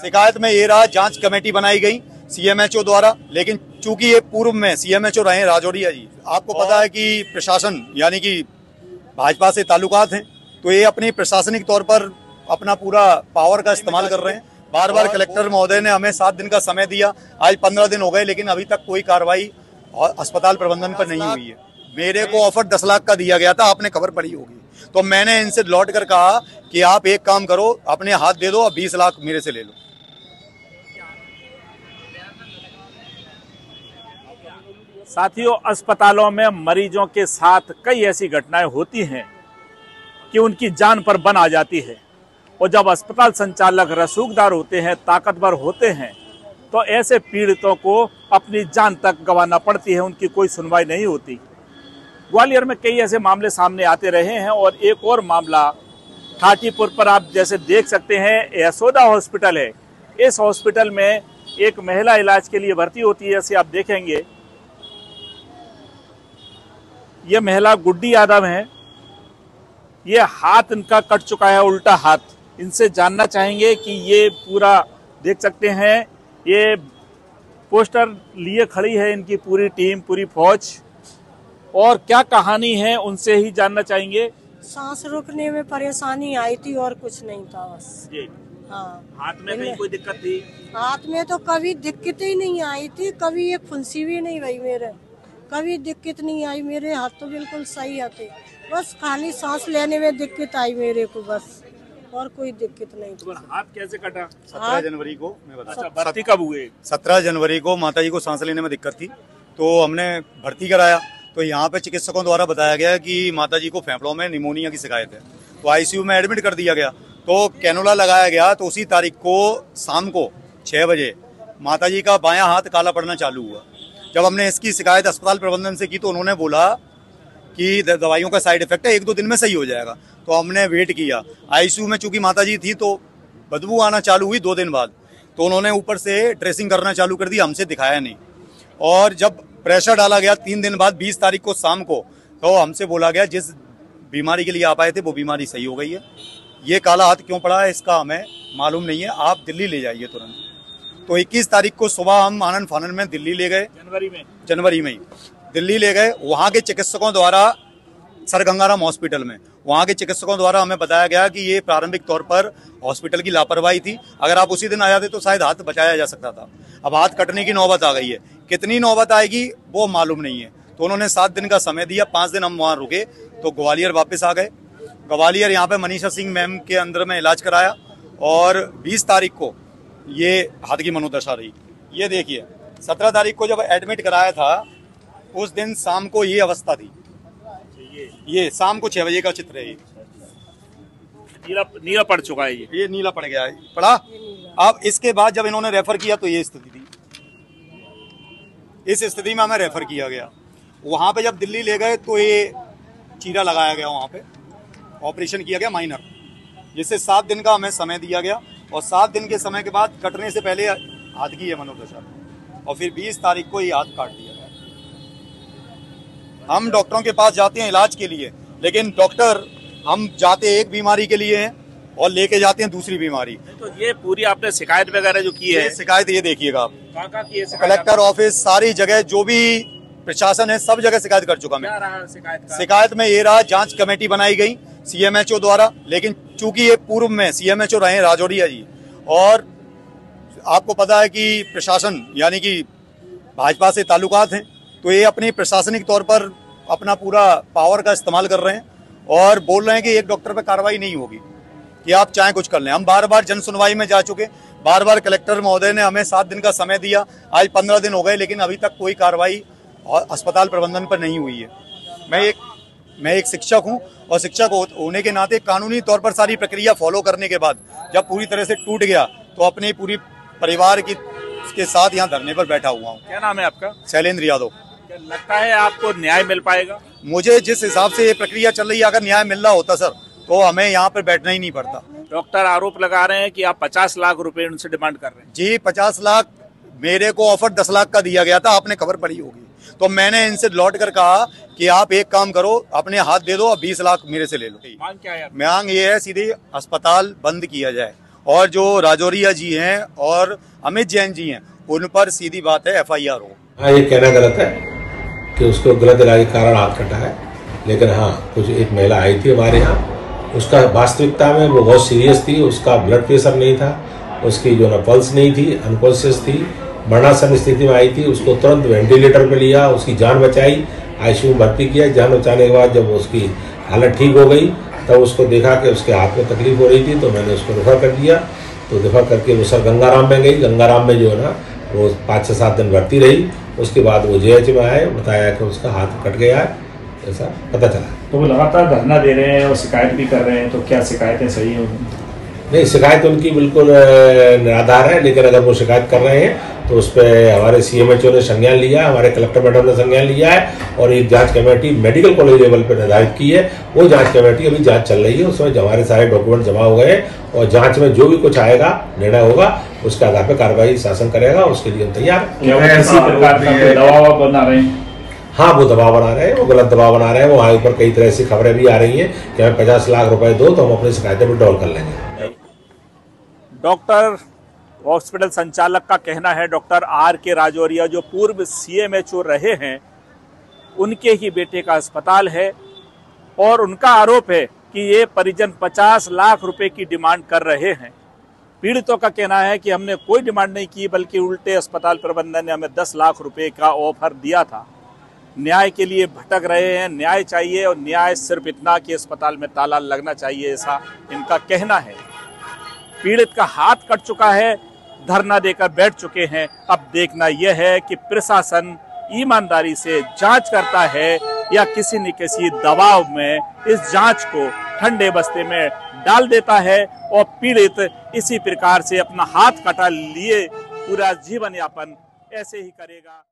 शिकायत में ये रहा, जांच कमेटी बनाई गई सीएमएचओ द्वारा, लेकिन चूंकि ये पूर्व में सीएमएचओ रहे राजौरिया जी, आपको पता है कि प्रशासन यानी कि भाजपा से ताल्लुकात हैं, तो ये अपनी प्रशासनिक तौर पर अपना पूरा पावर का इस्तेमाल कर रहे हैं। बार बार कलेक्टर महोदय ने हमें 7 दिन का समय दिया, आज 15 दिन हो गए, लेकिन अभी तक कोई कार्रवाई अस्पताल प्रबंधन पर नहीं हुई है। मेरे को ऑफर 10 लाख का दिया गया था, आपने खबर पढ़ी होगी, तो मैंने इनसे लौट कर कहा कि आप एक काम करो, अपने हाथ दे दो और 20 लाख मेरे से ले लो। साथियों, अस्पतालों में मरीजों के साथ कई ऐसी घटनाएं होती हैं कि उनकी जान पर बन आ जाती है, और जब अस्पताल संचालक रसूखदार होते हैं, ताकतवर होते हैं, तो ऐसे पीड़ितों को अपनी जान तक गंवाना पड़ती है, उनकी कोई सुनवाई नहीं होती। ग्वालियर में कई ऐसे मामले सामने आते रहे हैं, और एक और मामला हाटीपुर पर आप जैसे देख सकते हैं, यशोदा हॉस्पिटल है। इस हॉस्पिटल में एक महिला इलाज के लिए भर्ती होती है। जैसे आप देखेंगे, ये महिला गुड्डी यादव है, ये हाथ इनका कट चुका है, उल्टा हाथ। इनसे जानना चाहेंगे कि ये पूरा देख सकते हैं, ये पोस्टर लिए खड़ी है इनकी पूरी टीम, पूरी फौज, और क्या कहानी है उनसे ही जानना चाहेंगे। सांस रोकने में परेशानी आई थी और कुछ नहीं था बस। जी हाँ, हाथ में कहीं कोई दिक्कत थी? हाथ में तो कभी दिक्कत ही नहीं आई थी, कभी एक फुंसी भी नहीं हुई मेरे, कभी दिक्कत नहीं आई। मेरे हाथ तो बिल्कुल सही आते, बस खाली सांस लेने में दिक्कत आई मेरे को, बस और कोई दिक्कत नहीं थी। हाथ कैसे कटा? 17 जनवरी को मैं बता, अच्छा, भर्ती कब हुए? 17 जनवरी को माताजी को सांस लेने में दिक्कत थी, तो हमने भर्ती कराया। तो यहाँ पे चिकित्सकों द्वारा बताया गया कि माताजी को फेफड़ों में निमोनिया की शिकायत है, तो आईसीयू में एडमिट कर दिया गया। तो कैनुला लगाया गया, तो उसी तारीख को शाम को 6 बजे माताजी का बायां हाथ काला पड़ना चालू हुआ। जब हमने इसकी शिकायत अस्पताल प्रबंधन से की, तो उन्होंने बोला कि दवाइयों का साइड इफेक्ट है, 1-2 दिन में सही हो जाएगा। तो हमने वेट किया। आईसीयू में चूंकि माताजी थी, तो बदबू आना चालू हुई 2 दिन बाद, तो उन्होंने ऊपर से ड्रेसिंग करना चालू कर दी, हमसे दिखाया नहीं। और जब प्रेशर डाला गया 3 दिन बाद 20 तारीख को शाम को, तो हमसे बोला गया जिस बीमारी के लिए आप आए थे वो बीमारी सही हो गई है, ये काला हाथ क्यों पड़ा है इसका हमें मालूम नहीं है, आप दिल्ली ले जाइए तुरंत। तो 21 तारीख को सुबह हम आनंद फानन में दिल्ली ले गए, जनवरी में ही दिल्ली ले गए। वहाँ के चिकित्सकों द्वारा सर गंगाराम हॉस्पिटल में, वहाँ के चिकित्सकों द्वारा हमें बताया गया कि ये प्रारंभिक तौर पर हॉस्पिटल की लापरवाही थी, अगर आप उसी दिन आ जाते तो शायद हाथ बचाया जा सकता था। अब हाथ कटने की नौबत आ गई है, कितनी नौबत आएगी वो मालूम नहीं है। तो उन्होंने 7 दिन का समय दिया, 5 दिन हम वहाँ रुके, तो ग्वालियर वापस आ गए। ग्वालियर यहाँ पे मनीषा सिंह मैम के अंदर में इलाज कराया, और 20 तारीख को ये हाथ की मनोदशा रही। ये देखिए, 17 तारीख को जब एडमिट कराया था, उस दिन शाम को ये अवस्था थी। ये शाम को 6 बजे का चित्र है। नीला पड़ चुका है, ये नीला पड़ गया है, पड़ा। अब इसके बाद जब इन्होंने रेफर किया तो ये स्थिति थी, इस स्थिति में हमें रेफर किया गया। वहां पे जब दिल्ली ले गए तो ये चीरा लगाया गया, वहां पे ऑपरेशन किया गया माइनर, जिससे 7 दिन का हमें समय दिया गया। और 7 दिन के समय के बाद कटने से पहले हाथ की है मनोदशा, और फिर 20 तारीख को ये हाथ काट दिया गया। हम डॉक्टरों के पास जाते हैं इलाज के लिए, लेकिन डॉक्टर हम जाते एक बीमारी के लिए हैं और लेके जाते हैं दूसरी बीमारी। तो ये पूरी आपने शिकायत वगैरह जो की है, शिकायत ये देखिएगा आप, शिकायत कलेक्टर ऑफिस, सारी जगह जो भी प्रशासन है सब जगह शिकायत कर चुका मैं। शिकायत में ये रहा, जांच कमेटी बनाई गई सीएमएचओ द्वारा, लेकिन चूंकि ये पूर्व में सीएमएचओ रहे राजौरिया जी, और आपको पता है कि प्रशासन यानी कि भाजपा से ताल्लुकात हैं, तो ये अपनी प्रशासनिक तौर पर अपना पूरा पावर का इस्तेमाल कर रहे हैं, और बोल रहे हैं कि एक डॉक्टर पर कार्रवाई नहीं होगी, कि आप चाहे कुछ कर लें। हम बार बार जन सुनवाई में जा चुके, बार बार कलेक्टर महोदय ने हमें 7 दिन का समय दिया, आज 15 दिन हो गए, लेकिन अभी तक कोई कार्रवाई अस्पताल प्रबंधन पर नहीं हुई है। मैं एक शिक्षक हूं, और शिक्षक होने के नाते कानूनी तौर पर सारी प्रक्रिया फॉलो करने के बाद जब पूरी तरह से टूट गया, तो अपने पूरी परिवार के साथ यहाँ धरने पर बैठा हुआ हूँ। क्या नाम है आपका? शैलेंद्र यादव। क्या लगता है आपको न्याय मिल पाएगा? मुझे जिस हिसाब से ये प्रक्रिया चल रही है, अगर न्याय मिल रहा होता सर, तो हमें यहाँ पर बैठना ही नहीं पड़ता। डॉक्टर आरोप लगा रहे हैं कि आप 50 लाख रुपए उनसे डिमांड कर रहे हैं। जी, 50 लाख, मेरे को ऑफर 10 लाख का दिया गया था, आपने खबर पढ़ी होगी। तो मैंने इनसे लौट कर कहा कि आप एक काम करो, अपने हाथ दे दो और 20 लाख मेरे से ले लो। मांग क्या है? मांग ये है, सीधे अस्पताल बंद किया जाए और जो राजौरिया जी हैं और अमित जैन जी हैं उन पर सीधी बात है FIR हो। हाँ, ये कहना गलत है कि उसको गलत इलाज के कारण हाथ कटा है, लेकिन हाँ कुछ एक महिला आई थी हमारे यहाँ, उसका वास्तविकता में वो बहुत सीरियस थी, उसका ब्लड प्रेशर नहीं था, उसकी जो ना पल्स नहीं थी, अनकॉन्शियस थी, मरणासन स्थिति में आई थी। उसको तुरंत वेंटिलेटर पे लिया, उसकी जान बचाई, ICU में भर्ती किया। जान बचाने के बाद जब उसकी हालत ठीक हो गई तब उसको देखा कि उसके हाथ में तकलीफ हो रही थी, तो मैंने उसको रेफर कर दिया। तो रेफर करके वो सर गंगाराम में गई। गंगाराम में जो है ना वो 5-6-7 दिन भर्ती रही। उसके बाद वो JH में आए, बताया कि उसका हाथ कट गया है, ऐसा पता चला। तो वो लगातार धरना दे रहे हैं और शिकायत भी कर रहे हैं, तो क्या शिकायतें सही हैं? नहीं, शिकायत उनकी बिल्कुल निराधार है, लेकिन अगर वो शिकायत कर रहे हैं तो उस पर हमारे CMHO ने संज्ञान लिया, हमारे कलेक्टर मैडम ने संज्ञान लिया है और एक जांच कमेटी मेडिकल कॉलेज लेवल पर निर्धारित की है। वो जांच कमेटी अभी जांच चल रही है, उसमें हमारे सारे डॉक्यूमेंट जमा हो गए हैं और जांच में जो भी कुछ आएगा, निर्णय होगा, उसके आधार पर कार्रवाई शासन करेगा। उसके लिए हम तैयार हैं। दबाव बना रहे हैं? हाँ, वो दबाव बना रहे हैं, वो गलत दबाव बना रहे हैं। वहाँ ऊपर कई तरह से खबरें भी आ रही हैं कि हमें 50 लाख रुपए दो तो हम अपनी शिकायतें विड्रॉल कर लेंगे। डॉक्टर हॉस्पिटल संचालक का कहना है, डॉक्टर RK राजौरिया जो पूर्व CMHO रहे हैं, उनके ही बेटे का अस्पताल है और उनका आरोप है कि ये परिजन 50 लाख रुपए की डिमांड कर रहे हैं। पीड़ितों का कहना है कि हमने कोई डिमांड नहीं की, बल्कि उल्टे अस्पताल प्रबंधन ने हमें 10 लाख रुपए का ऑफर दिया था। न्याय के लिए भटक रहे हैं, न्याय चाहिए और न्याय सिर्फ इतना कि अस्पताल में ताला लगना चाहिए, ऐसा इनका कहना है। पीड़ित का हाथ कट चुका है, धरना देकर बैठ चुके हैं। अब देखना यह है कि प्रशासन ईमानदारी से जांच करता है या किसी न किसी दबाव में इस जांच को ठंडे बस्ते में डाल देता है और पीड़ित इसी प्रकार से अपना हाथ कटा लिए पूरा जीवन यापन ऐसे ही करेगा।